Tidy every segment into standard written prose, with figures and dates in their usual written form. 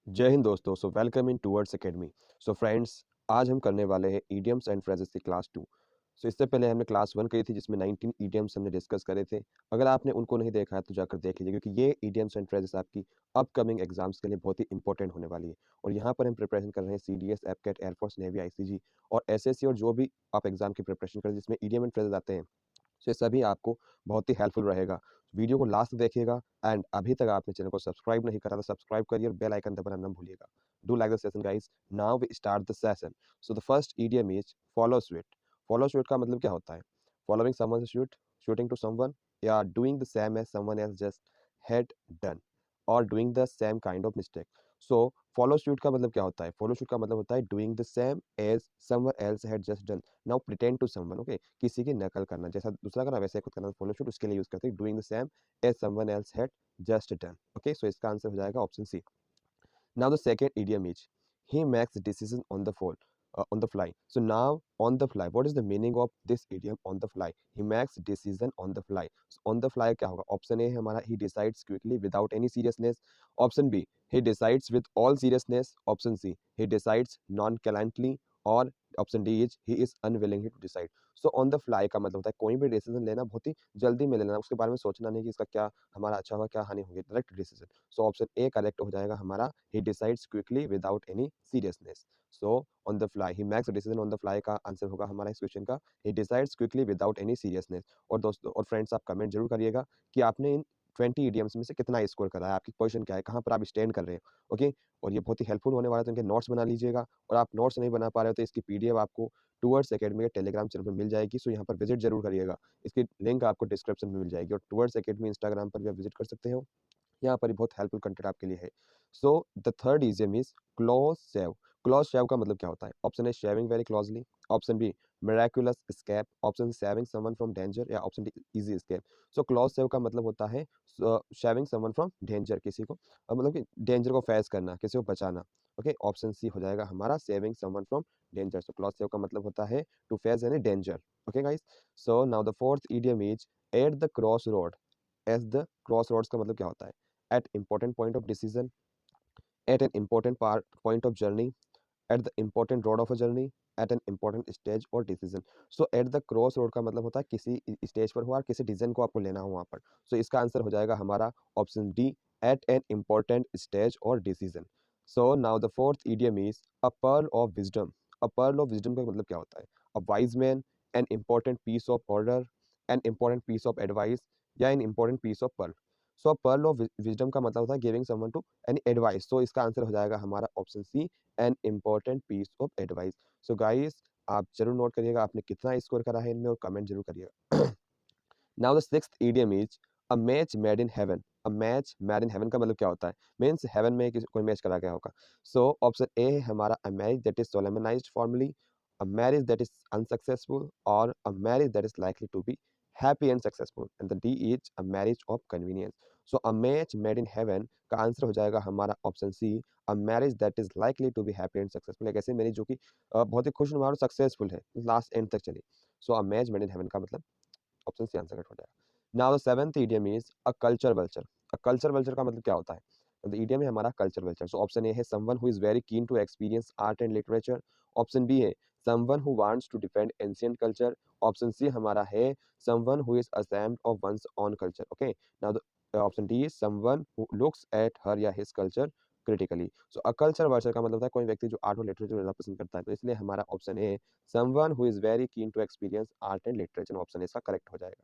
जय हिंद दोस्तों। Welcome in towards academy. Friends, आज हम करने वाले हैं ईडियम्स एंड फ्रेजेस की क्लास 2। इससे पहले हमने क्लास 1 करी थी जिसमें 19 ईडियम्स हमने डिस्कस करे थे। अगर आपने उनको नहीं देखा है तो जाकर देख लीजिए, क्योंकि ये ईडियम्स एंड फ्रेजेस आपकी अपकमिंग एग्जाम्स के लिए बहुत ही इंपॉर्टेंट होने वाली है। और यहाँ पर हम प्रिपरेशन कर रहे हैं सीडीएस, एपकेट, एयरफोर्स, नेवी, आईसीजी और एसएससी, और जो भी आप एग्जाम की प्रिपरेशन करें जिसमें ईडियम एंड फ्रेजेस आते हैं, ये सभी आपको बहुत ही हेल्पफुल रहेगा। वीडियो को लास्ट देखिएगा। एंड अभी तक आपने चैनल को सब्सक्राइब नहीं करा तो सब्सक्राइब करिए और बेल आइकन दबाना ना भूलिएगा। Do like the session guys. Now we start the session. The first idiom is follow suit. Follow suit का मतलब क्या होता है? Following someone shoot, shooting to someone, या doing the same as someone else just had done, और doing the same kind of mistake. So follow suit का मतलब क्या होता है? फॉलो सूट का मतलब होता है doing the same as someone else had just done. Now pretend to someone, okay, किसी की नकल करना, जैसा दूसरा करना वैसे खुद करना। फॉलो शूट उसके लिए यूज करते हैं doing the same as someone else had just done. Okay, so इसका आंसर हो जाएगा option C. Now the second idiom is he makes decision on the fall, on the fly. So now on the fly, what is the meaning of this idiom on the fly? He makes decision on the fly. So on the fly क्या होगा? Option A है हमारा he decides quickly without any seriousness. Option B he decides with all seriousness. Option C he decides nonchalantly. और option D is he is unwilling to decide. So on the fly का मतलब होता है कोई भी decision लेना बहुत ही जल्दी में लेना, उसके बारे में सोचना नहीं कि इसका क्या हमारा अच्छा होगा क्या हानि होगी, direct decision. So option A correct हो जाएगा हमारा, he decides quickly without any seriousness. So on the fly, he makes decision on the fly का आंसर होगा हमारा इस क्वेश्चन का, he decides quickly without any seriousness. और दोस्तों और फ्रेंड्स, आप कमेंट जरूर करिएगा कि आपने इन 20 इडियम्स में से कितना स्कोर करा है, आपकी पोजीशन क्या है, कहाँ पर आप स्टैंड कर रहे हैं। ओके, और ये बहुत ही हेल्पफुल होने वाला है, तो इनके नोट्स बना लीजिएगा। और आप नोट्स नहीं बना पा रहे हो तो इसकी पीडीएफ आपको टूवर्ड्स एकेडमी के टेलीग्राम चैनल पर मिल जाएगी। सो यहाँ पर विजिट जरूर करिएगा, इसकी लिंक आपको डिस्क्रिप्शन में मिल जाएगी। और टूवर्ड्स एकेडमी इंस्टाग्राम पर भी आप विजिट कर सकते हो, यहाँ पर बहुत हेल्पफुल कंटेंट आपके लिए है। So the third idiom is close save. Close shave का मतलब क्या होता है? Option A shaving very closely, option B miraculous escape, option saving someone from danger, या option D easy escape. So close save का मतलब होता है शेविंग समवन फ्रॉम डेंजर, किसी को मतलब कि डेंजर को फेस करना, किसी को बचाना। ओके, ऑप्शन सी हो जाएगा हमारा saving someone from danger. So close save का मतलब होता है to face any danger. Okay guys, so now the fourth idiom is at the cross road. At the cross roads का मतलब क्या होता है? At important point of decision, at an important part point of journey, at the important road of a journey, at an important stage or decision. So at the cross road का मतलब होता है किसी स्टेज पर हो और किसी decision को आपको लेना हो वहाँ पर। सो इसका आंसर हो जाएगा हमारा option D, at an important stage or decision. So now the fourth idiom is a pearl of wisdom. A pearl of wisdom का मतलब क्या होता है? A wise man, an important piece of order, an important piece of advice, या an important piece of pearl. So pearl of wisdom का मतलब होता है giving someone to any advice. So इसका आंसर हो जाएगा हमारा option C, an important piece of advice. So guys, आप जरूर नोट करिएगा आपने कितना स्कोर करा है इनमें, और कमेंट जरूर करिएगा। Now the sixth idiom is a match made in haven. A match made in heaven का मतलब क्या होता है? मीन्स हेवन में कोई मैच करा गया होगा। सो ऑप्शन ए है हमारा, a marriage that is solemnised formally, a marriage that is unsuccessful, और a marriage that is likely to be happy and successful. And the D is a marriage of convenience. So a match made in heaven का answer हो जाएगा हमारा option C, a marriage that is likely to be happy and successful. एक ऐसी marriage जो कि बहुत ही खुशनुमा और सक्सेसफुल है, लास्ट एंड तक चली। So a match made in heaven का मतलब ऑप्शन सी आंसर करेक्ट हो जाएगा। Now the seventh idiom is a culture vulture. A culture vulture का मतलब क्या होता है? तो इडियम है हमारा culture vulture. So option A है someone who is very keen to experience art and literature, option B है someone who wants to defend ancient culture, option C हमारा है someone who is ashamed of one's own culture। Okay, now the option D is someone who looks at her या his culture critically. So a culture vulture का मतलब होता है कोई व्यक्ति जो आर्ट और लिटरेचर ज्यादा पसंद करता है, तो इसलिए हमारा option A, someone who is very keen to experience art and literature, option इसका करेक्ट हो जाएगा।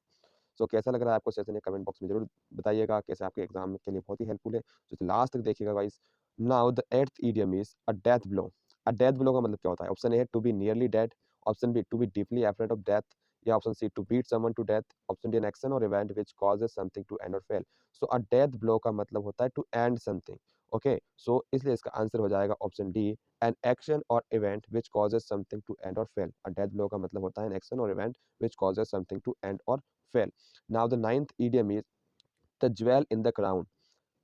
सो कैसा लग रहा है आपको सेशन, ये कमेंट बॉक्स में जरूर बताइएगा, कैसे आपके एग्जाम के लिए बहुत ही हेल्पफुल है। तो लास्ट तक देखिएगा guys. Now the eighth idiom is a death blow. A death blow का मतलब क्या होता है? Option A to be nearly dead, option B to be deeply afraid of death, या option C to beat someone to death, option D an action or event which causes something to end or fail. So a death blow का मतलब होता है to end something. Okay, so इसलिए इसका answer हो जाएगा option D, an action or event which causes something to end or fail. A death blow का मतलब होता है an action or event which causes something to end or fail. Now the ninth idiom is the jewel in the crown.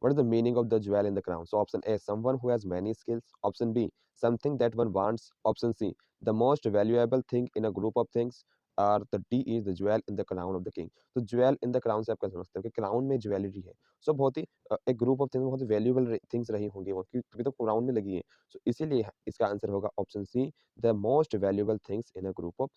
What is the meaning of the jewel in the crown? So option A, someone who has many skills. Option B, something that one wants. Option C, the most valuable thing in a group of things. और the D is the jewel in the crown of the king. तो jewel in the crown से आप क्या समझते हो कि crown में jewellery है। सो बहुत ही एक ग्रुप ऑफ थिंग्स, बहुत ही वैल्यूएबल थिंग्स रही होंगी वो, क्योंकि तो क्राउन में लगी है। सो इसीलिए इसका आंसर होगा option C, the most valuable things in a group of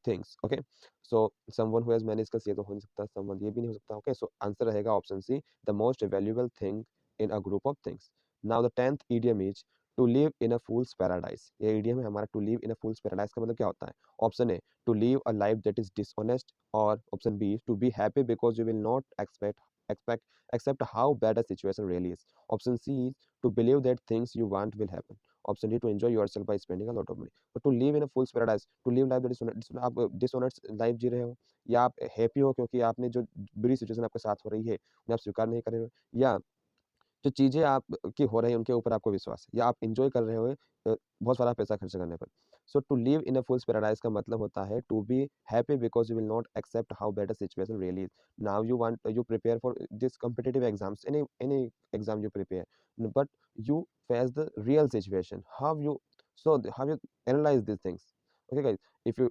things. Okay, so someone who has many skills, ये तो हो नहीं सकता, someone ये भी नहीं हो सकता. Okay, so answer रहेगा option C, the most valuable thing in a group of things. Now the 10th idiom is to live in a fool's paradise. ये idiom है हमारा, to live in a fool's paradise का मतलब क्या होता है? Option A, to live a life that is dishonest, or option B, to be happy because you will not expect accept how bad a situation really is. Option C is to believe that things you want will happen. Option D, to enjoy yourself by spending a lot of money. तो to live in a fool's paradise, to live life that is, आप dishonest life जी रहे हो, या आप happy हो क्योंकि आपने जो बुरी सिचुएशन आपके साथ हो रही है उन्हें आप स्वीकार नहीं कर रहे हो, या जो चीज़ें आप की हो रही हैं उनके ऊपर आपको विश्वास है, या आप एन्जॉय कर रहे हो बहुत सारा पैसा खर्च करने पर। So to live in a fool's paradise का मतलब होता है to be happy because you will not accept how bad a situation really is. Now you prepare for this competitive exams, any exam you prepare, but you face the real situation. How you analyze these things? Okay, guys, if you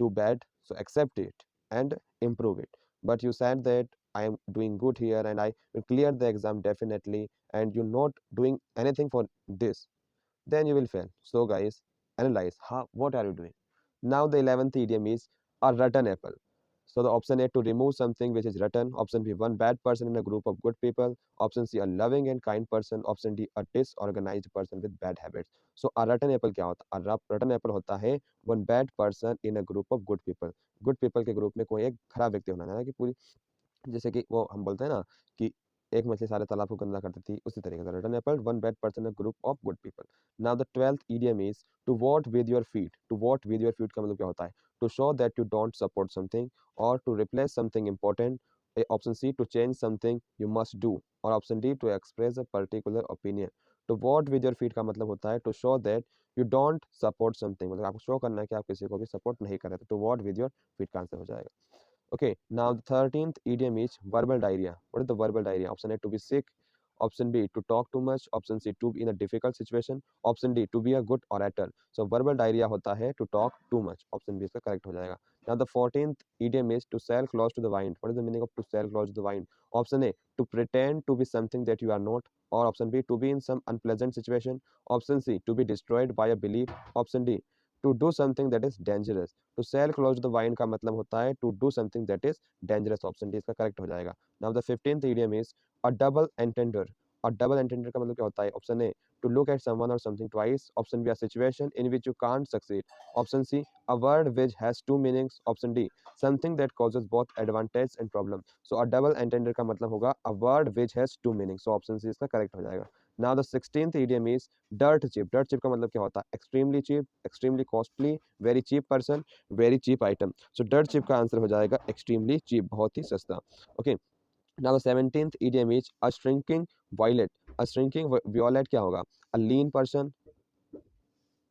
do bad, so accept it and improve it. But you said that I am doing good here and I will clear the exam definitely, and you're not doing anything for this, then you will fail. So guys, analyze what are you doing. Now the 11th idiom is a rotten apple. So the option A, to remove something which is rotten. Option B, one bad person in a group of good people. Option C, a loving and kind person. Option D, a disorganized person with bad habits. So a rotten apple क्या होता है? rotten apple होता है one bad person in a group of good people. Good people के group में कोई एक खराब व्यक्ति होना है ना, कि पूरी, जैसे कि वो हम बोलते हैं ना कि एक मछली सारे तालाब को गंदा करती थी, उसी तरीके से rotten apple one bad person a group of good people. Now the 12th idiom is to vote with your feet. To vote with your feet का मतलब क्या होता है? To show that you don't support something, or to replace something important. Option C, to change something you must do, or option D, to express a particular opinion. To vote with your feet का मतलब होता है to show that you don't support something, मतलब आपको show करना है कि आप किसी को भी सपोर्ट नहीं कर रहे, तो to vote with your feet का आंसर हो जाएगा। Okay, now the 13th idiom is verbal diarrhea. What is the verbal diarrhea? Option A, to be sick. Option B, to talk too much. Option C, to be in a difficult situation. Option D, to be a good orator. So verbal diarrhea होता है to talk too much. Option B इसका correct हो जाएगा. Now the 14th idiom is to sell close to the wind. What is the meaning of to sell close to the wind? Option A, to pretend to be something that you are not. Or option B, to be in some unpleasant situation. Option C, to be destroyed by a belief. Option D, to do something that is dangerous. To sell close the wine का मतलब होता है to do something that is dangerous. Option D इसका correct हो जाएगा. Now the 15th idiom is a double entendre. A double entendre का मतलब क्या होता है? Option A, to look at someone or something twice. Option B, a situation in which you can't succeed. Option C, a word which has two meanings. Option D, something that causes both advantage and problem. So a double entendre का मतलब होगा a word which has two meanings. So option C इसका correct हो जाएगा. Now the 16th idiom is dirt cheap. Dirt cheap का मतलब क्या होता है? Extremely cheap, extremely costly, very cheap person, very cheap item. So dirt cheap का answer हो जाएगा extremely cheap, बहुत ही सस्ता. Okay. Now the 17th idiom is a shrinking violet. A shrinking violet क्या होगा? A lean person,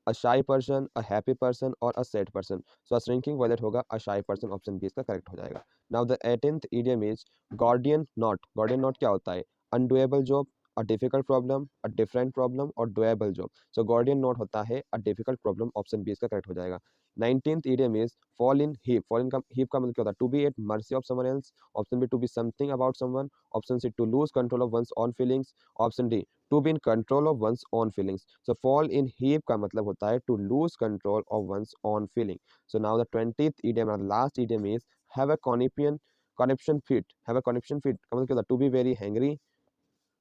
a shy person, a happy person और a sad person. So a shrinking violet होगा a shy person. Option B इसका correct हो जाएगा. Now the 18th idiom is guardian knot. Guardian knot क्या होता है? Undoable job, a difficult problem, a different problem और doable job. So guardian knot होता है a difficult problem. Option B इसका करेक्ट हो जाएगा. 19th idiom is fall in heap. Fall in का heap का मतलब क्या होता है? To be at mercy of someone else. Option B, to be something about someone. Option C, to lose control of one's own feelings. Option D, to be in control of one's own feelings. So fall in heap का मतलब होता है to lose control of one's own feeling. So now the 20th idiom and last idiom is have a conniption fit. Have a conniption fit का मतलब क्या होता है? To be very angry,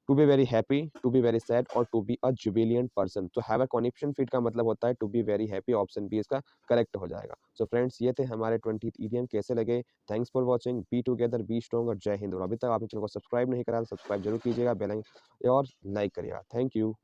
to be very happy, to be very sad और to be a jubilant person. तो have a conniption fit का मतलब होता है to be very happy. Option B इसका करेक्ट हो जाएगा. सो फ्रेंड्स, ये थे हमारे 20th इडियम. कैसे लगे? Thanks for watching. Be together, be strong और जय हिंद. और अभी तक आपने चैनल को सब्सक्राइब नहीं करा तो सब्सक्राइब जरूर कीजिएगा, बेल आइकन और लाइक करिएगा. Thank you.